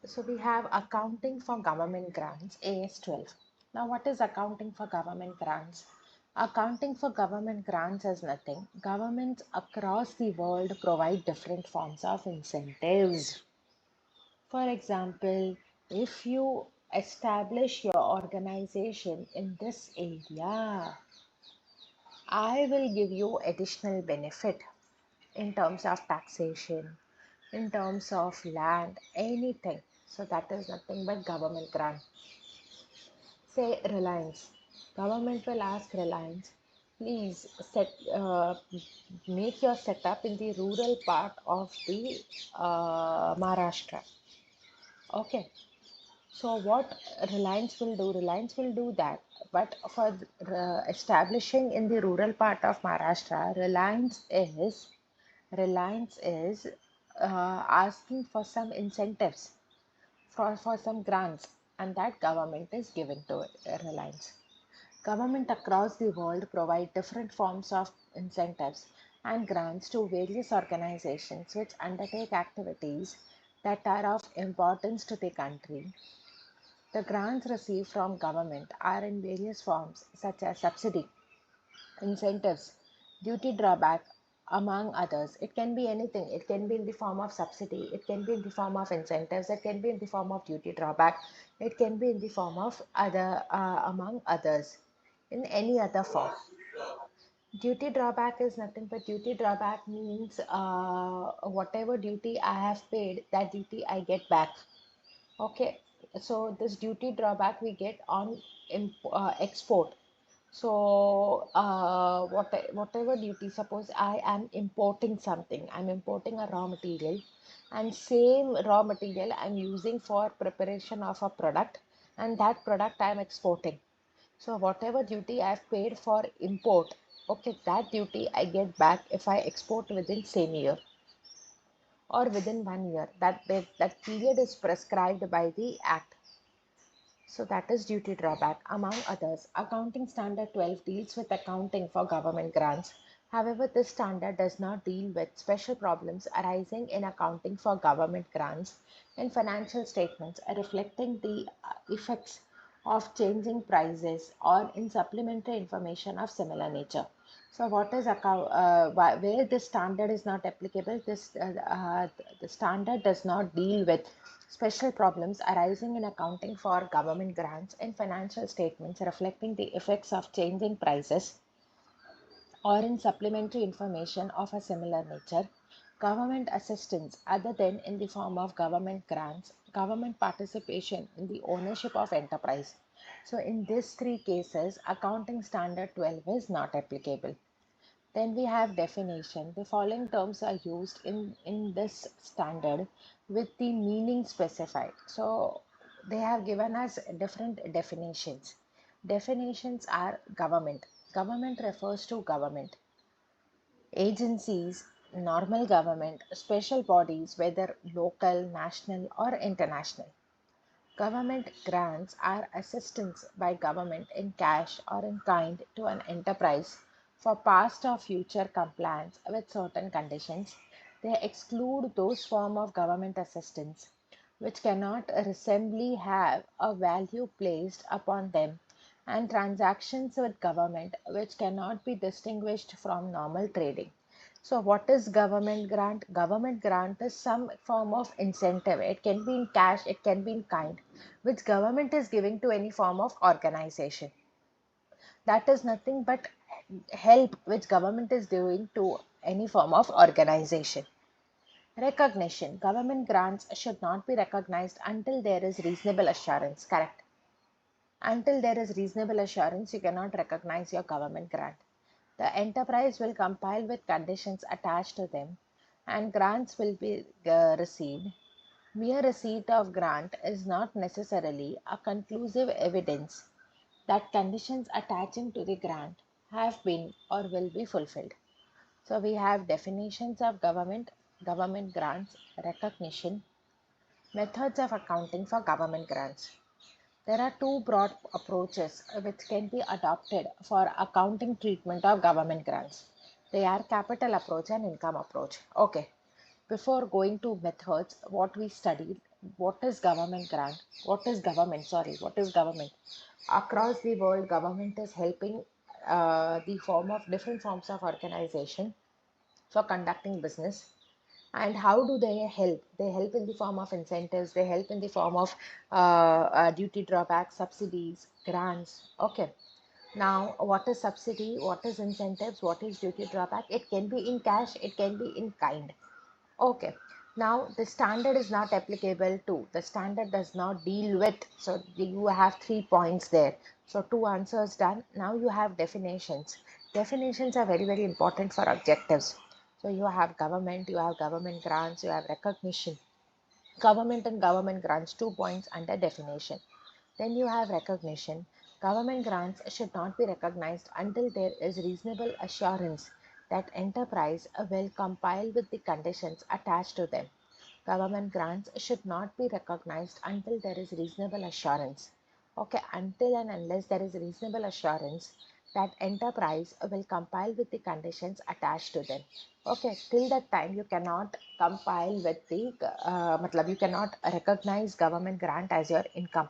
So we have accounting for government grants, AS12. Now what is accounting for government grants? Accounting for government grants is nothing. Governments across the world provide different forms of incentives. For example, if you establish your organization in this area, I will give you additional benefit in terms of taxation, in terms of land, anything. So that is nothing but government grant. Say Reliance. Government will ask Reliance, please make your setup in the rural part of the Maharashtra. Okay. So what Reliance will do? Reliance will do that. But for establishing in the rural part of Maharashtra, Reliance is asking for some incentives, for some grants, and that government is given to Reliance. Government across the world provide different forms of incentives and grants to various organizations which undertake activities that are of importance to the country. The grants received from government are in various forms such as subsidy, incentives, duty drawback, among others. It can be anything. It can be in the form of subsidy, it can be in the form of incentives, it can be in the form of duty drawback, it can be in the form of other, among others, in any other form. Duty drawback is nothing but duty drawback means whatever duty I have paid, that duty I get back. Okay, so this duty drawback we get on export. So, whatever duty, suppose I am importing something, I'm importing a raw material, and same raw material I'm using for preparation of a product, and that product I'm exporting. So, whatever duty I've paid for import, okay, that duty I get back if I export within same year or within 1 year. That period is prescribed by the Act. So that is duty drawback. Among others, Accounting Standard 12 deals with accounting for government grants. However, this standard does not deal with special problems arising in accounting for government grants in financial statements reflecting the effects of changing prices or in supplementary information of similar nature. So, what is where this standard is not applicable? The standard does not deal with special problems arising in accounting for government grants and financial statements reflecting the effects of changing prices or in supplementary information of a similar nature, government assistance other than in the form of government grants, government participation in the ownership of enterprise. So, in these three cases, Accounting Standard 12 is not applicable. Then we have definition. The following terms are used in this standard with the meaning specified. So they have given us different definitions. Definitions are government. Government refers to government, agencies, normal government, special bodies, whether local, national, or international. Government grants are assistance by government in cash or in kind to an enterprise for past or future compliance with certain conditions. They exclude those forms of government assistance which cannot reasonably have a value placed upon them and transactions with government which cannot be distinguished from normal trading. So, what is government grant? Government grant is some form of incentive. It can be in cash, it can be in kind, which government is giving to any form of organization. That is nothing but help which government is doing to any form of organization. Recognition. Government grants should not be recognized until there is reasonable assurance. Correct. Until there is reasonable assurance, you cannot recognize your government grant. The enterprise will comply with conditions attached to them and grants will be received. Mere receipt of grant is not necessarily a conclusive evidence that conditions attaching to the grant have been or will be fulfilled. So we have definitions of government grants, recognition, methods of accounting for government grants. There are two broad approaches which can be adopted for accounting treatment of government grants. They are capital approach and income approach. Okay, before going to methods, what we studied, what is government grant? What is government? Sorry, what is government? Across the world, government is helping the form of different forms of organization for conducting business. And how do they help? They help in the form of incentives, they help in the form of duty drawback, subsidies, grants. Okay. Now, what is subsidy? What is incentives? What is duty drawback? It can be in cash, it can be in kind. Okay. Now, the standard is not applicable to, the standard does not deal with. So, you have 3 points there. So, two answers done. Now, you have definitions. Definitions are very, very important for objectives. So, you have government grants, you have recognition. Government and government grants, 2 points under definition. Then you have recognition. Government grants should not be recognized until there is reasonable assurance that enterprise will comply with the conditions attached to them. Government grants should not be recognized until there is reasonable assurance. Okay, until and unless there is reasonable assurance that enterprise will comply with the conditions attached to them. Okay, till that time you cannot compile with the, you cannot recognize government grant as your income.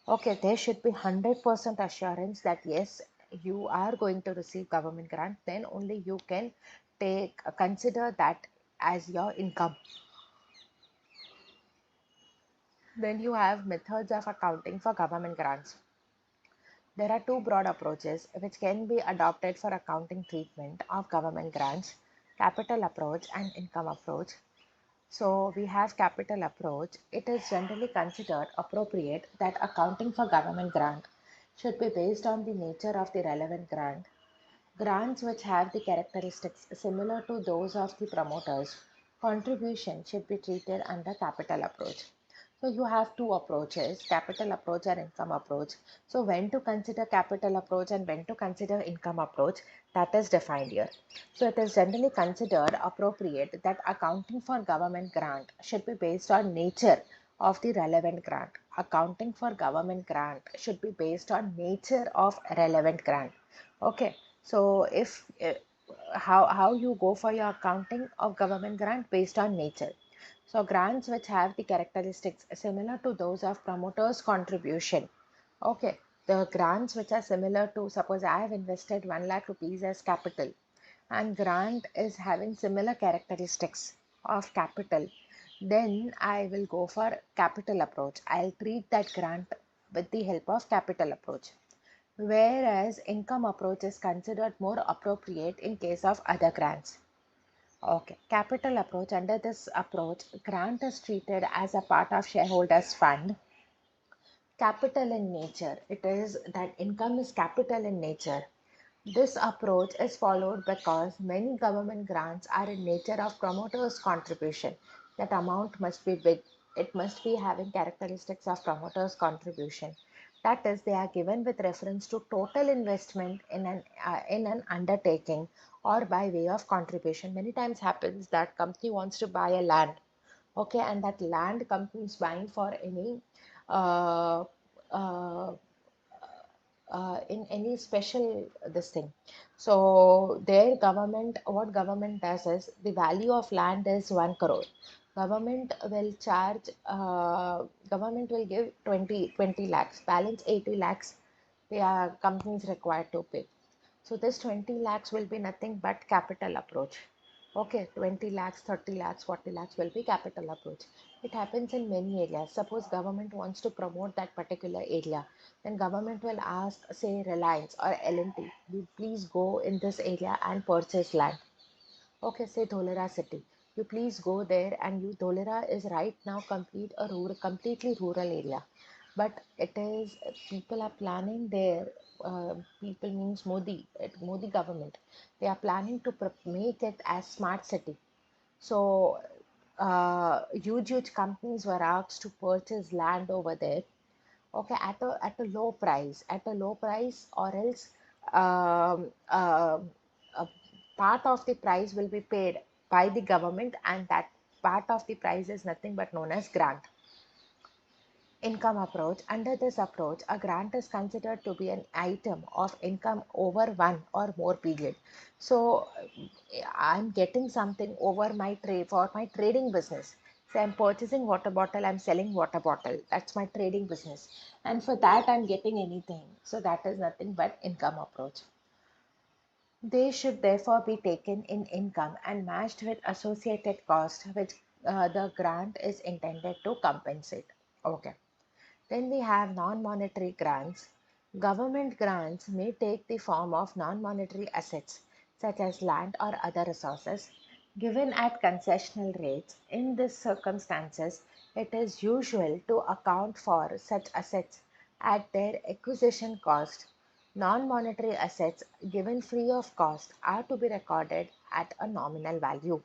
Okay, there should be 100% assurance that yes, you are going to receive government grant, then only you can consider that as your income. Then you have methods of accounting for government grants. There are two broad approaches which can be adopted for accounting treatment of government grants: capital approach and income approach. So we have capital approach. It is generally considered appropriate that accounting for government grant should be based on the nature of the relevant grant. Grants which have the characteristics similar to those of the promoters contribution should be treated under capital approach. So you have two approaches, capital approach and income approach. So when to consider capital approach and when to consider income approach, that is defined here. So it is generally considered appropriate that accounting for government grant should be based on nature of the relevant grant. Accounting for government grant should be based on nature of relevant grant. Okay. So if how you go for your accounting of government grant based on nature. So grants which have the characteristics similar to those of promoters contribution. Okay, the grants which are similar to, suppose I have invested 1 lakh rupees as capital and grant is having similar characteristics of capital, then I will go for capital approach. I'll treat that grant with the help of capital approach. Whereas income approach is considered more appropriate in case of other grants. Okay, capital approach. Under this approach, grant is treated as a part of shareholders' fund. Capital in nature. It is that income is capital in nature. This approach is followed because many government grants are in nature of promoters' contribution. That amount must be big. It must be having characteristics of promoters' contribution. That is, they are given with reference to total investment in an undertaking or by way of contribution. Many times happens that company wants to buy a land, okay, and that land company is buying for any uh, uh, in any special this thing. So their government, what government does is, the value of land is 1 crore. Government will charge, government will give 20 lakhs, balance 80 lakhs the companies required to pay. So this 20 lakhs will be nothing but capital approach. Okay, 20 lakhs, 30 lakhs, 40 lakhs will be capital approach. It happens in many areas. Suppose government wants to promote that particular area, then government will ask, say, Reliance or L&T, you please go in this area and purchase land. Okay, say Dholera city. You please go there, and you, Dholera is right now completely rural area, but it is, people are planning there. People means Modi, Modi government. They are planning to make it as smart city. So huge companies were asked to purchase land over there. Okay, at a low price, or else a part of the price will be paid by the government, and that part of the price is nothing but known as grant. Income approach. Under this approach, a grant is considered to be an item of income over one or more period. So I'm getting something over my trade for my trading business. So I'm purchasing water bottle, I'm selling water bottle. That's my trading business. And for that, I'm getting anything. So that is nothing but income approach. They should therefore be taken in income and matched with associated cost, which the grant is intended to compensate. Okay. Then we have non-monetary grants. Government grants may take the form of non-monetary assets such as land or other resources given at concessional rates. In these circumstances, it is usual to account for such assets at their acquisition cost. Non-monetary assets given free of cost are to be recorded at a nominal value.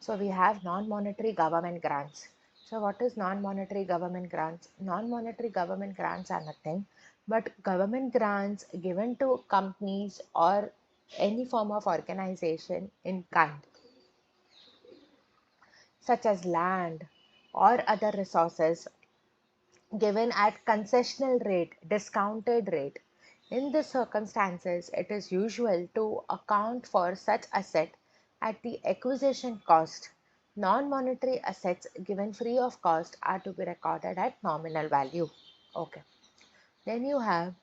So we have non-monetary government grants. So what is non-monetary government grants? Non-monetary government grants are nothing but government grants given to companies or any form of organization in kind, such as land or other resources given at concessional rate, discounted rate. In these circumstances, it is usual to account for such asset at the acquisition cost. Non-monetary assets given free of cost are to be recorded at nominal value. Okay. Then you have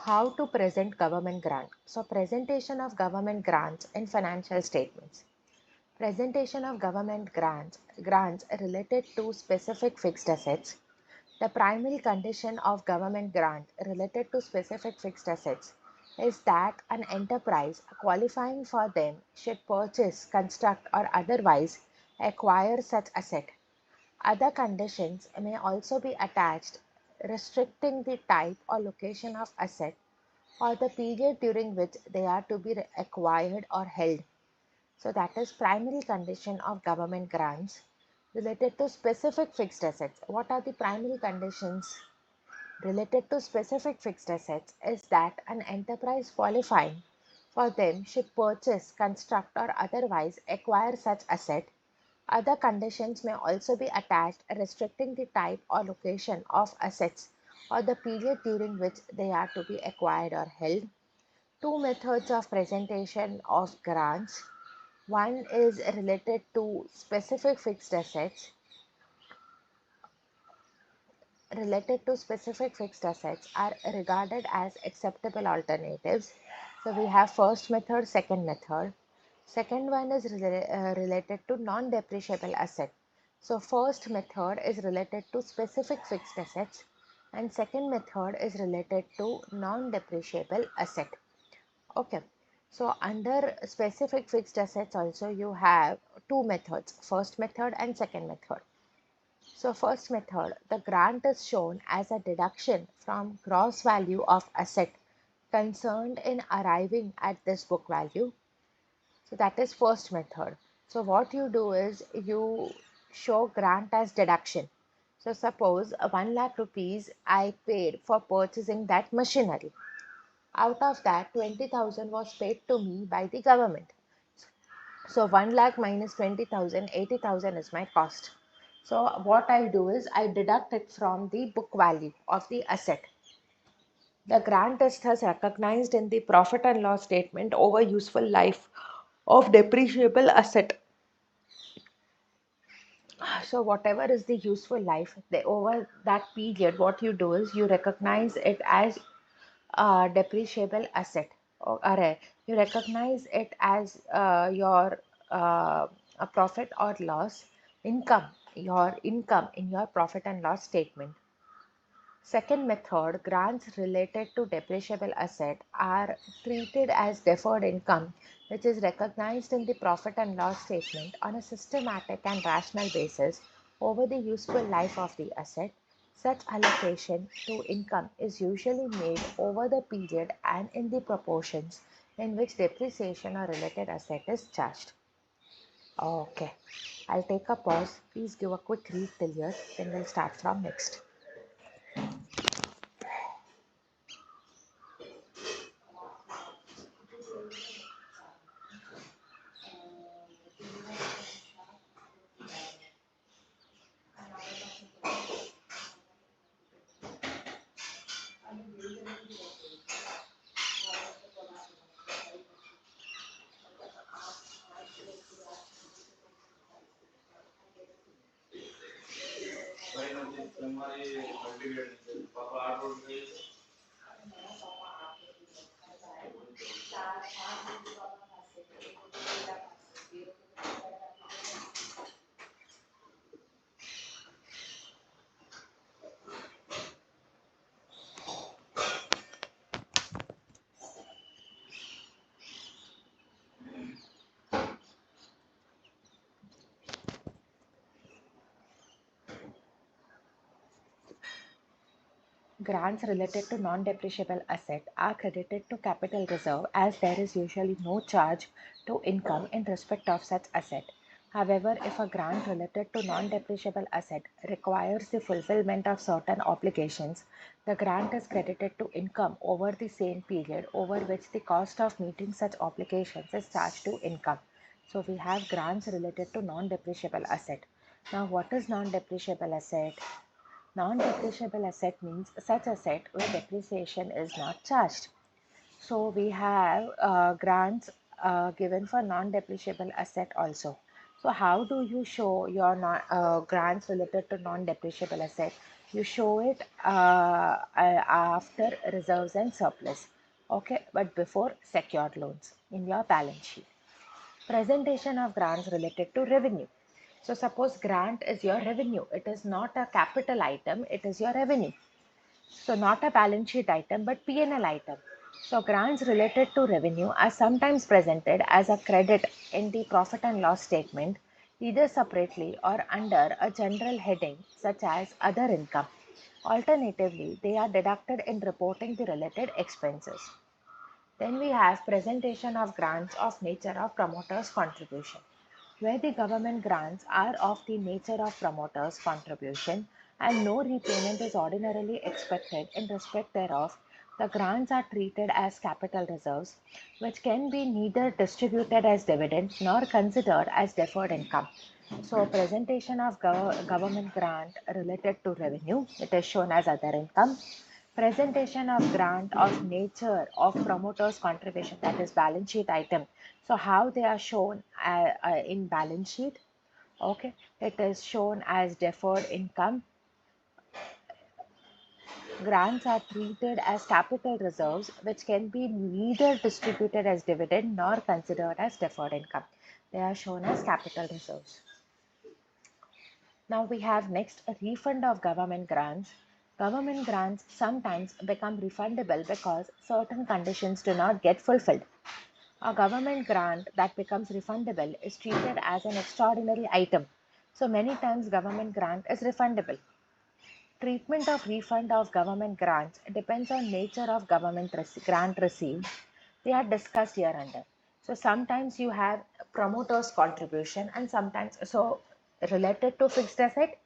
how to present government grant. So presentation of government grants in financial statements. Presentation of government grants related to specific fixed assets. The primary condition of government grant related to specific fixed assets is that an enterprise qualifying for them should purchase, construct, or otherwise acquire such asset. Other conditions may also be attached restricting the type or location of asset or the period during which they are to be acquired or held. So that is primary condition of government grants related to specific fixed assets. What are the primary conditions related to specific fixed assets is that an enterprise qualifying for them should purchase, construct, or otherwise acquire such asset. Other conditions may also be attached restricting the type or location of assets or the period during which they are to be acquired or held. Two methods of presentation of grants. One is related to specific fixed assets are regarded as acceptable alternatives. So we have first method, second method. Second one is related to non-depreciable asset. So first method is related to specific fixed assets and second method is related to non-depreciable asset. Okay. So under specific fixed assets also you have two methods, first method and second method. So first method, the grant is shown as a deduction from gross value of asset concerned in arriving at this book value. So that is first method. So what you do is you show grant as deduction. So suppose 1 lakh rupees I paid for purchasing that machinery. Out of that 20,000 was paid to me by the government. So 1 lakh minus 20,000, 80,000 is my cost. So what I do is I deduct it from the book value of the asset. The grant is thus recognized in the profit and loss statement over useful life of depreciable asset. So whatever is the useful life, over that period, what you do is you recognize it as a depreciable asset, or you recognize it as your a profit or loss income, your income in your profit and loss statement. Second method, grants related to depreciable asset are treated as deferred income, which is recognized in the profit and loss statement on a systematic and rational basis over the useful life of the asset. Such allocation to income is usually made over the period and in the proportions in which depreciation or related asset is charged. Okay, I'll take a pause. Please give a quick read till here, then we'll start from next. Grants related to non-depreciable asset are credited to capital reserve as there is usually no charge to income in respect of such asset. However, if a grant related to non-depreciable asset requires the fulfillment of certain obligations, the grant is credited to income over the same period over which the cost of meeting such obligations is charged to income. So we have grants related to non-depreciable asset. Now, what is non-depreciable asset? Non-depreciable asset means such asset where depreciation is not charged. So we have grants given for non-depreciable asset also. So how do you show your grants related to non-depreciable asset? You show it after reserves and surplus. Okay, but before secured loans in your balance sheet. Presentation of grants related to revenue. So suppose grant is your revenue. It is not a capital item, it is your revenue. So not a balance sheet item, but P&L item. So grants related to revenue are sometimes presented as a credit in the profit and loss statement, either separately or under a general heading such as other income. Alternatively, they are deducted in reporting the related expenses. Then we have presentation of grants of nature of promoters' contribution. Where the government grants are of the nature of promoters' contribution and no repayment is ordinarily expected in respect thereof, the grants are treated as capital reserves, which can be neither distributed as dividend nor considered as deferred income. So, presentation of government grant related to revenue, it is shown as other income. Presentation of grant of nature of promoters contribution, that is balance sheet item. So how they are shown in balance sheet? Okay, it is shown as deferred income. Grants are treated as capital reserves which can be neither distributed as dividend nor considered as deferred income. They are shown as capital reserves. Now we have next a refund of government grants. Government grants sometimes become refundable because certain conditions do not get fulfilled. A government grant that becomes refundable is treated as an extraordinary item. So many times government grant is refundable. Treatment of refund of government grants depends on nature of government grant received. They are discussed here under. So sometimes you have promoters contribution and sometimes so related to fixed asset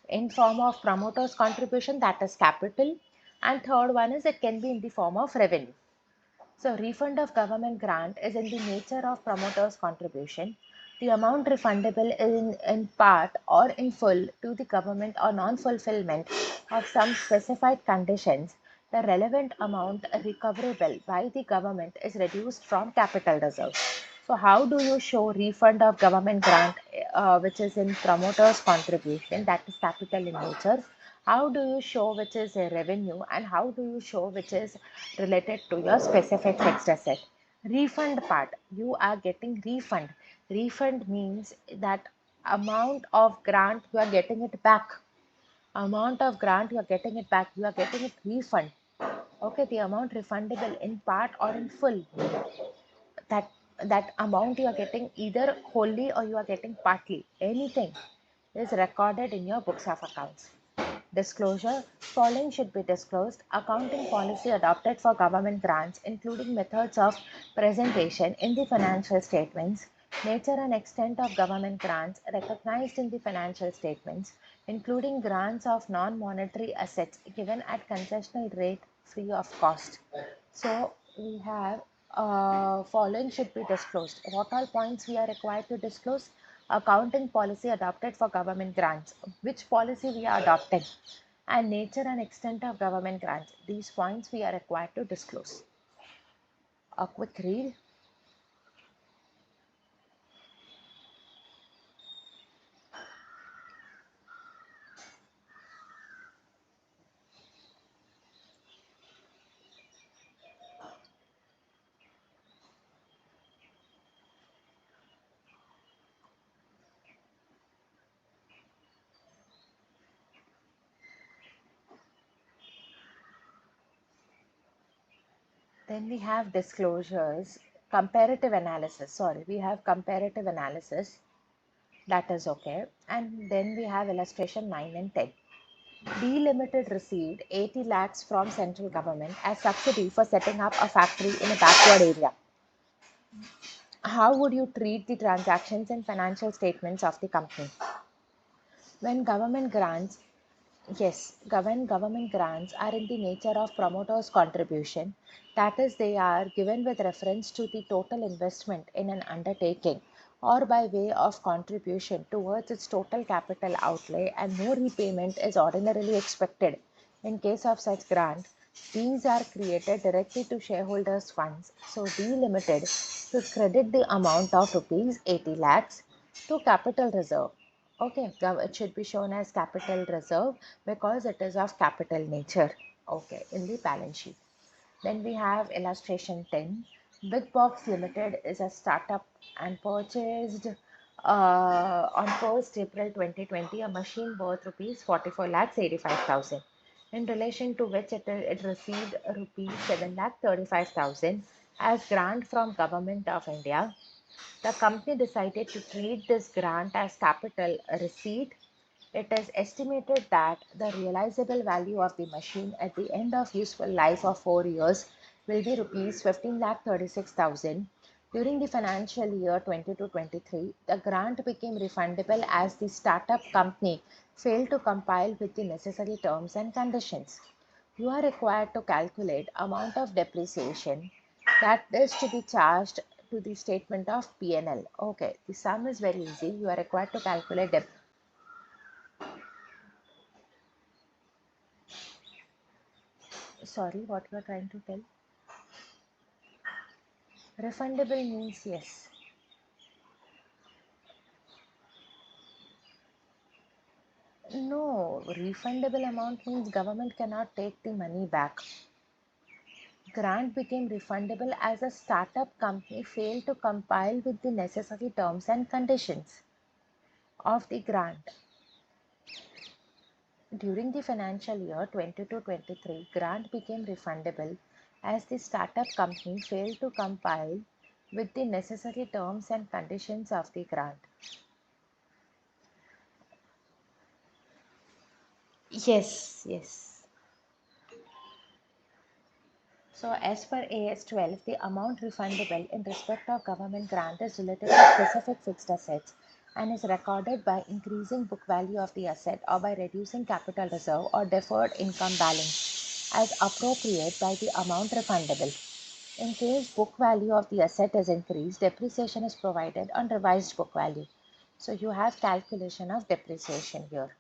in form of promoters contribution, that is capital, and third one is it can be in the form of revenue. So refund of government grant is in the nature of promoter's contribution. The amount refundable in part or in full to the government or non-fulfillment of some specified conditions. The relevant amount recoverable by the government is reduced from capital reserves. So how do you show refund of government grant which is in promoter's contribution, that is capital in nature? How do you show which is a revenue and how do you show which is related to your specific fixed asset? Refund part, you are getting refund. Refund means that amount of grant you are getting it back. Amount of grant you are getting it back, you are getting it refund. Okay, the amount refundable in part or in full, that that amount you are getting either wholly or you are getting partly, anything is recorded in your books of accounts. Disclosure, following should be disclosed: accounting policy adopted for government grants including methods of presentation in the financial statements, nature and extent of government grants recognized in the financial statements, including grants of non-monetary assets given at concessional rate free of cost. So we have following should be disclosed. What all points we are required to disclose? Accounting policy adopted for government grants. Which policy we are adopting? And nature and extent of government grants. These points we are required to disclose. A quick read. Then we have disclosures, comparative analysis. Sorry, we have comparative analysis. That is okay. And then we have illustration 9 and 10. Delimited received 80 lakhs from central government as subsidy for setting up a factory in a backward area. How would you treat the transactions and financial statements of the company? When government grants, yes, government grants are in the nature of promoter's contribution, that is, they are given with reference to the total investment in an undertaking or by way of contribution towards its total capital outlay, and no repayment is ordinarily expected. In case of such grant, these are created directly to shareholders' funds, so delimited to credit the amount of rupees 80 lakhs to capital reserve. Okay, it should be shown as capital reserve because it is of capital nature. Okay, in the balance sheet. Then we have illustration 10. Big Box Limited is a startup and purchased on 1st April 2020 a machine worth rupees 44 lakhs 85,000, in relation to which it received rupees 7 lakh 35,000 as grant from Government of India. The company decided to treat this grant as capital receipt. It is estimated that the realizable value of the machine at the end of useful life of 4 years will be rupees 15 lakh 36,000. During the financial year 22-23, the grant became refundable as the startup company failed to comply with the necessary terms and conditions. You are required to calculate amount of depreciation that is to be charged to the statement of P&L. Okay, the sum is very easy. You are required to calculate sorry, what you are trying to tell? Refundable means yes. No, refundable amount means government cannot take the money back. Grant became refundable as a startup company failed to comply with the necessary terms and conditions of the grant. During the financial year 22-23, grant became refundable as the startup company failed to comply with the necessary terms and conditions of the grant. Yes, yes. So, as per AS 12, the amount refundable in respect of government grant is related to specific fixed assets and is recorded by increasing book value of the asset or by reducing capital reserve or deferred income balance as appropriate by the amount refundable. In case book value of the asset is increased, depreciation is provided on revised book value. So, you have calculation of depreciation here.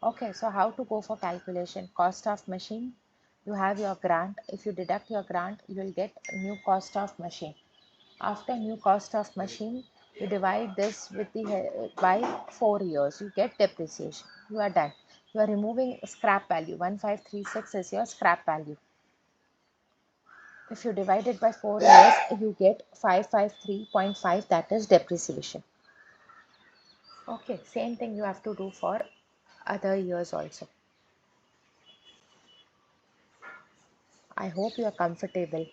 Okay, so how to go for calculation? Cost of machine, you have your grant. If you deduct your grant, you will get new cost of machine. After new cost of machine, you divide this with the by 4 years, you get depreciation. You are done. You are removing scrap value. 1536 is your scrap value. If you divide it by 4 years, you get 553.5, that is depreciation. Okay, same thing you have to do for other years also. I hope you are comfortable.